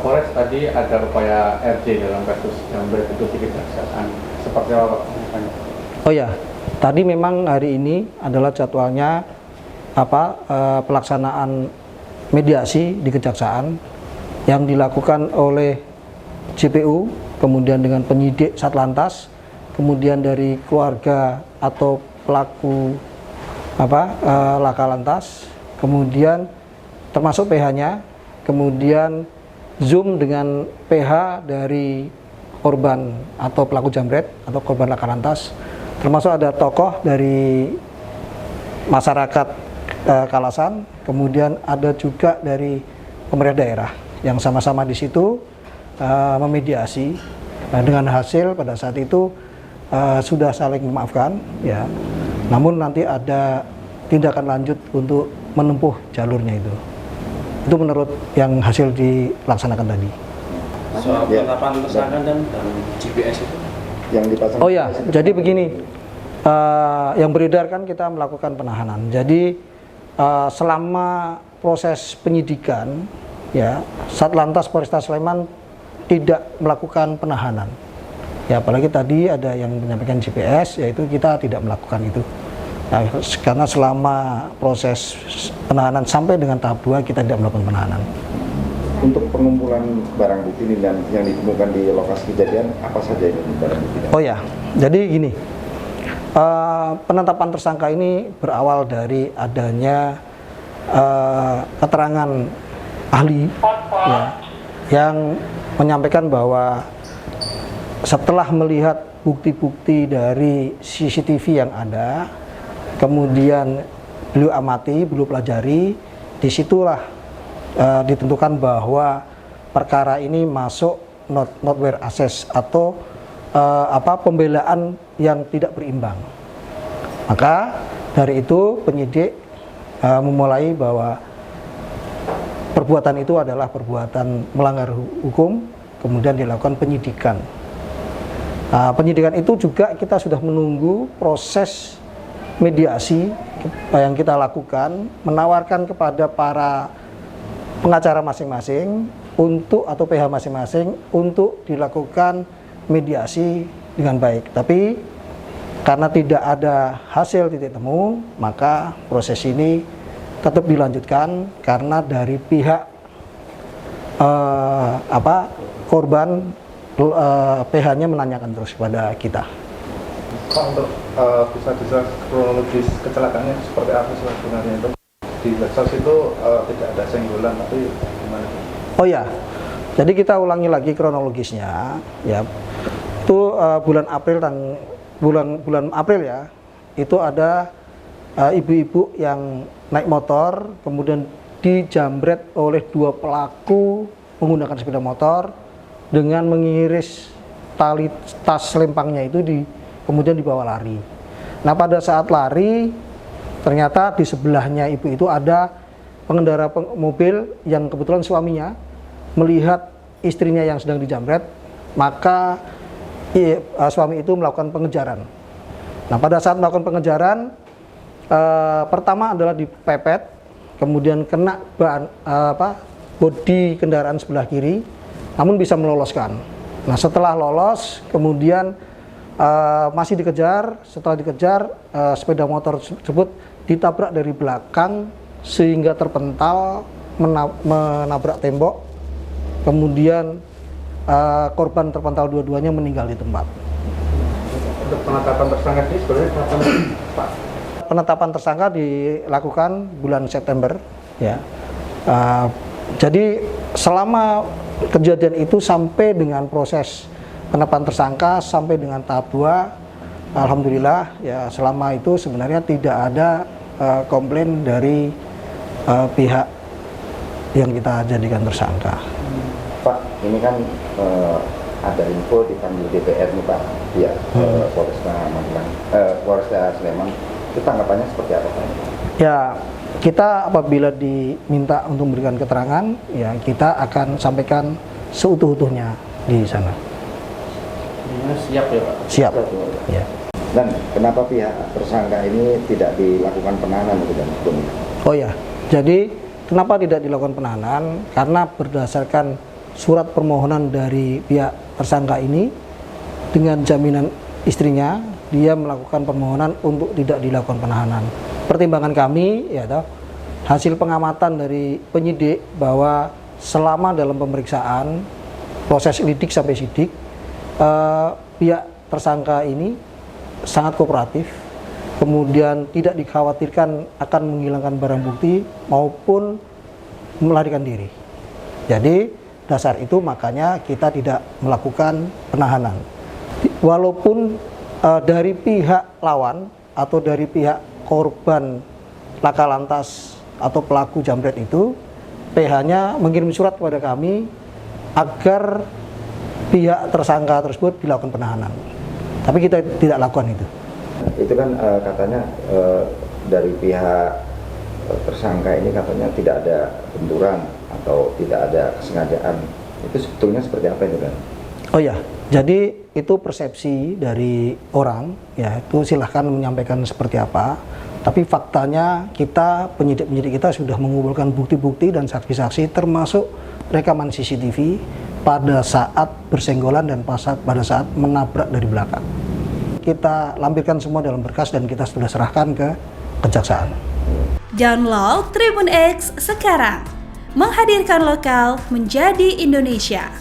Kapolres tadi ada upaya RJ dalam kasus yang bereksekusi kejaksaan. Seperti apa Pak? Oh ya, tadi memang hari ini adalah jadwalnya pelaksanaan mediasi di kejaksaan yang dilakukan oleh JPU, kemudian dengan penyidik Satlantas, kemudian dari keluarga atau pelaku laka lantas, kemudian termasuk PH-nya, kemudian Zoom dengan PH dari korban atau pelaku jambret atau korban laka lantas, termasuk ada tokoh dari masyarakat Kalasan, kemudian ada juga dari pemerintah daerah yang sama-sama di situ memediasi. Dengan hasil pada saat itu sudah saling memaafkan, ya. Namun nanti ada tindakan lanjut untuk menempuh jalurnya itu. Itu menurut yang hasil dilaksanakan tadi. Soal penetapan tersangka dan GPS itu yang dipasang. Oh ya, jadi begini, yang beredar kan kita melakukan penahanan. Jadi selama proses penyidikan, ya, Satlantas Polresta Sleman tidak melakukan penahanan. Ya, apalagi tadi ada yang menyampaikan GPS, yaitu kita tidak melakukan itu. Nah, karena selama proses penahanan sampai dengan tahap 2 kita tidak melakukan penahanan. Untuk pengumpulan barang bukti ini dan yang ditemukan di lokasi kejadian, apa saja ini barang bukti? Oh ya, jadi gini, penetapan tersangka ini berawal dari adanya keterangan ahli, ya, yang menyampaikan bahwa setelah melihat bukti-bukti dari CCTV yang ada, kemudian beliau amati, beliau pelajari, disitulah ditentukan bahwa perkara ini masuk not where assess atau pembelaan yang tidak berimbang. Maka dari itu penyidik memulai bahwa perbuatan itu adalah perbuatan melanggar hukum, kemudian dilakukan penyidikan. Penyidikan itu juga kita sudah menunggu proses mediasi yang kita lakukan, menawarkan kepada para pengacara masing-masing untuk atau PH masing-masing untuk dilakukan mediasi dengan baik. Tapi karena tidak ada hasil titik temu, maka proses ini tetap dilanjutkan karena dari pihak korban PH-nya menanyakan terus kepada kita. Pak, untuk bisa kronologis kecelakaannya seperti apa sih sebenarnya itu? Di medsos itu tidak ada senggolan, tapi gimana? Oh ya, jadi kita ulangi lagi kronologisnya, ya. Itu bulan April ya, itu ada ibu-ibu yang naik motor, kemudian dijambret oleh 2 pelaku menggunakan sepeda motor dengan mengiris tali tas lempangnya itu kemudian dibawa lari. Nah, pada saat lari ternyata di sebelahnya ibu itu ada pengendara mobil yang kebetulan suaminya melihat istrinya yang sedang dijambret, maka suami itu melakukan pengejaran. Nah, pada saat melakukan pengejaran, pertama adalah dipepet, kemudian kena bodi kendaraan sebelah kiri, namun bisa meloloskan. Nah, setelah lolos, kemudian masih dikejar. Setelah dikejar, sepeda motor tersebut ditabrak dari belakang sehingga terpental, menabrak tembok. Kemudian korban terpental dua-duanya meninggal di tempat. Untuk penetapan tersangka ini sebenarnya kapan, Pak? Penetapan tersangka dilakukan bulan September, ya. Jadi selama kejadian itu sampai dengan proses penetapan tersangka sampai dengan tahap 2, alhamdulillah ya, selama itu sebenarnya tidak ada komplain dari pihak yang kita jadikan tersangka. Pak, ini kan ada info dipanggil DPR nih Pak, ya, Polresta Sleman. Itu tanggapannya seperti apa Pak? Ya, kita apabila diminta untuk memberikan keterangan, ya kita akan sampaikan seutuh-utuhnya di sana. Siap ya Pak? Siap. Ya. Dan kenapa pihak tersangka ini tidak dilakukan penahanan dan hukum? Oh ya, jadi kenapa tidak dilakukan penahanan? Karena berdasarkan surat permohonan dari pihak tersangka ini dengan jaminan istrinya, dia melakukan permohonan untuk tidak dilakukan penahanan. Pertimbangan kami ya hasil pengamatan dari penyidik bahwa selama dalam pemeriksaan proses lidik sampai sidik, pihak tersangka ini sangat kooperatif, kemudian tidak dikhawatirkan akan menghilangkan barang bukti maupun melarikan diri. Jadi dasar itu makanya kita tidak melakukan penahanan. Walaupun dari pihak lawan atau dari pihak korban laka lantas atau pelaku jambret itu, PH-nya mengirim surat kepada kami agar pihak tersangka tersebut dilakukan penahanan. Tapi kita tidak lakukan itu. Itu kan katanya dari pihak tersangka ini katanya tidak ada benturan atau tidak ada kesengajaan. Itu sebetulnya seperti apa itu kan? Oh ya, jadi itu persepsi dari orang, ya itu silahkan menyampaikan seperti apa. Tapi faktanya kita, penyidik-penyidik kita sudah mengumpulkan bukti-bukti dan saksi-saksi termasuk rekaman CCTV pada saat bersenggolan dan pada saat menabrak dari belakang. Kita lampirkan semua dalam berkas dan kita sudah serahkan ke kejaksaan. Download Tribun X sekarang, menghadirkan lokal menjadi Indonesia.